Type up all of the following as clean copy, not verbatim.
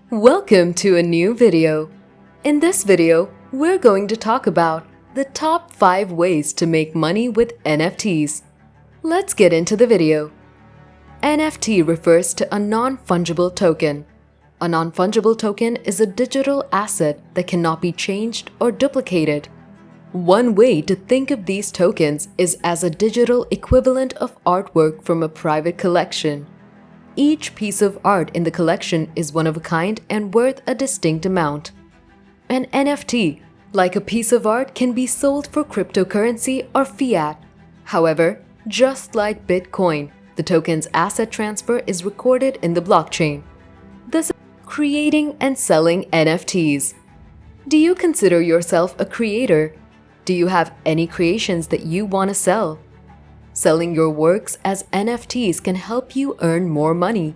Welcome to a new video. In this video, we're going to talk about the top 5 ways to make money with NFTs. Let's get into the video. NFT refers to a non-fungible token. A non-fungible token is a digital asset that cannot be changed or duplicated. One way to think of these tokens is as a digital equivalent of artwork from a private collection. Each piece of art in the collection is one of a kind and worth a distinct amount. An NFT, like a piece of art, can be sold for cryptocurrency or fiat. However, just like Bitcoin, the token's asset transfer is recorded in the blockchain. Thus, creating and selling NFTs. Do you consider yourself a creator? Do you have any creations that you want to sell? Selling your works as NFTs can help you earn more money.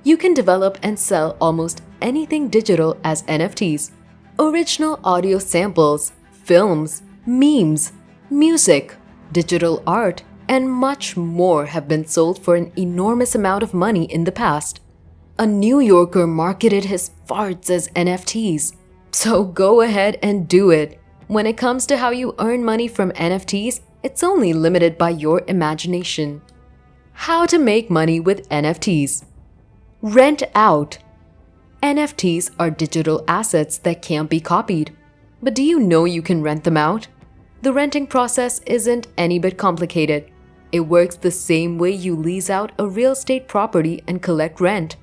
You can develop and sell almost anything digital as NFTs. Original audio samples, films, memes, music, digital art, and much more have been sold for an enormous amount of money in the past. A New Yorker marketed his farts as NFTs. So go ahead and do it. When it comes to how you earn money from NFTs, it's only limited by your imagination. How to make money with NFTs. Rent out. NFTs are digital assets that can't be copied. But do you know you can rent them out? The renting process isn't any bit complicated. It works the same way you lease out a real estate property and collect rent.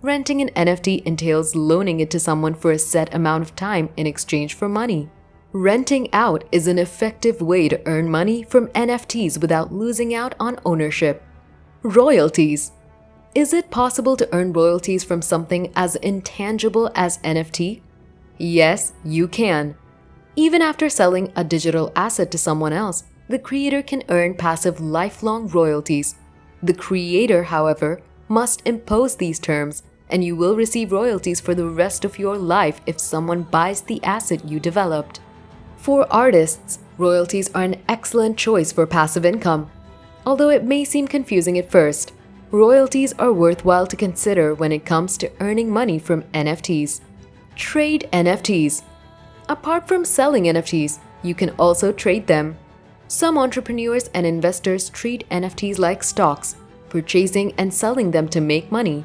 Renting an NFT entails loaning it to someone for a set amount of time in exchange for money. Renting out is an effective way to earn money from NFTs without losing out on ownership. Royalties. Is it possible to earn royalties from something as intangible as NFT? Yes, you can. Even after selling a digital asset to someone else, the creator can earn passive lifelong royalties. The creator, however, must impose these terms, and you will receive royalties for the rest of your life if someone buys the asset you developed. For artists, royalties are an excellent choice for passive income. Although it may seem confusing at first, royalties are worthwhile to consider when it comes to earning money from NFTs. Trade NFTs. Apart from selling NFTs, you can also trade them. Some entrepreneurs and investors treat NFTs like stocks, purchasing and selling them to make money.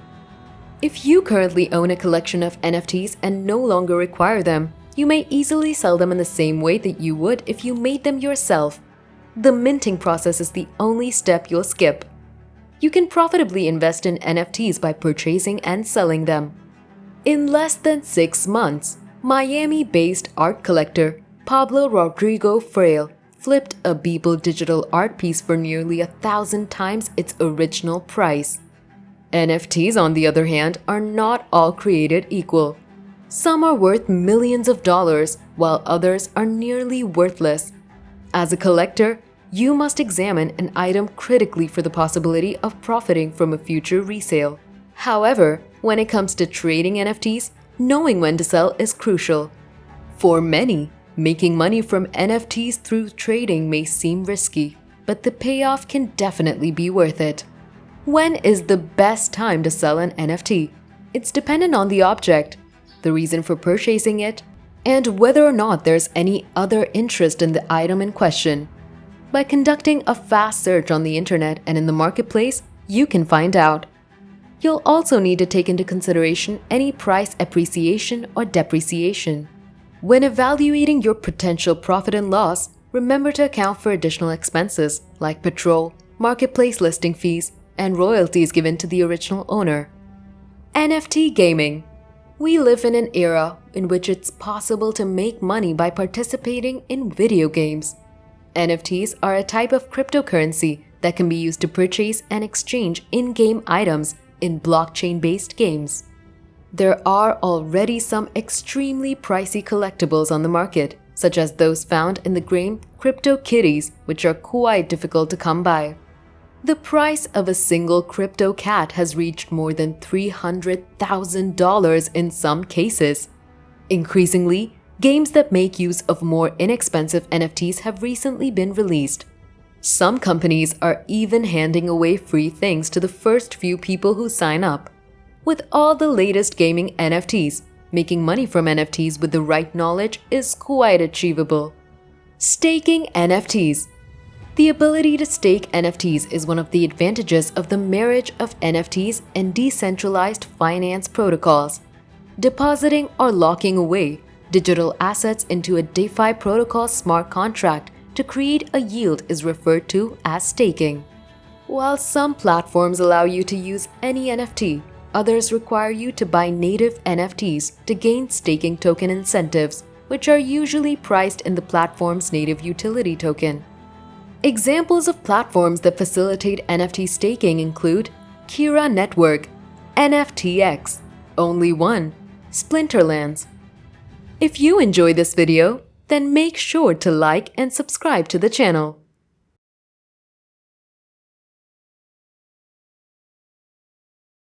If you currently own a collection of NFTs and no longer require them, you may easily sell them in the same way that you would if you made them yourself. The minting process is the only step you'll skip. You can profitably invest in NFTs by purchasing and selling them. In less than 6 months, Miami-based art collector Pablo Rodrigo Fraile flipped a Beeple digital art piece for nearly 1,000 times its original price. NFTs, on the other hand, are not all created equal. Some are worth millions of dollars, while others are nearly worthless. As a collector, you must examine an item critically for the possibility of profiting from a future resale. However, when it comes to trading NFTs, knowing when to sell is crucial. For many, making money from NFTs through trading may seem risky, but the payoff can definitely be worth it. When is the best time to sell an NFT? It's dependent on the object, the reason for purchasing it, and whether or not there's any other interest in the item in question. By conducting a fast search on the internet and in the marketplace, you can find out. You'll also need to take into consideration any price appreciation or depreciation. When evaluating your potential profit and loss, remember to account for additional expenses like patrol, marketplace listing fees, and royalties given to the original owner. NFT gaming. We live in an era in which it's possible to make money by participating in video games. NFTs are a type of cryptocurrency that can be used to purchase and exchange in-game items in blockchain-based games. There are already some extremely pricey collectibles on the market, such as those found in the game CryptoKitties, which are quite difficult to come by. The price of a single crypto cat has reached more than $300,000 in some cases. Increasingly, games that make use of more inexpensive NFTs have recently been released. Some companies are even handing away free things to the first few people who sign up. With all the latest gaming NFTs, making money from NFTs with the right knowledge is quite achievable. Staking NFTs. The ability to stake NFTs is one of the advantages of the marriage of NFTs and decentralized finance protocols. Depositing or locking away digital assets into a DeFi protocol smart contract to create a yield is referred to as staking. While some platforms allow you to use any NFT, others require you to buy native NFTs to gain staking token incentives, which are usually priced in the platform's native utility token. Examples of platforms that facilitate NFT staking include Kira Network, NFTX, Only One, Splinterlands. If you enjoy this video, then make sure to like and subscribe to the channel.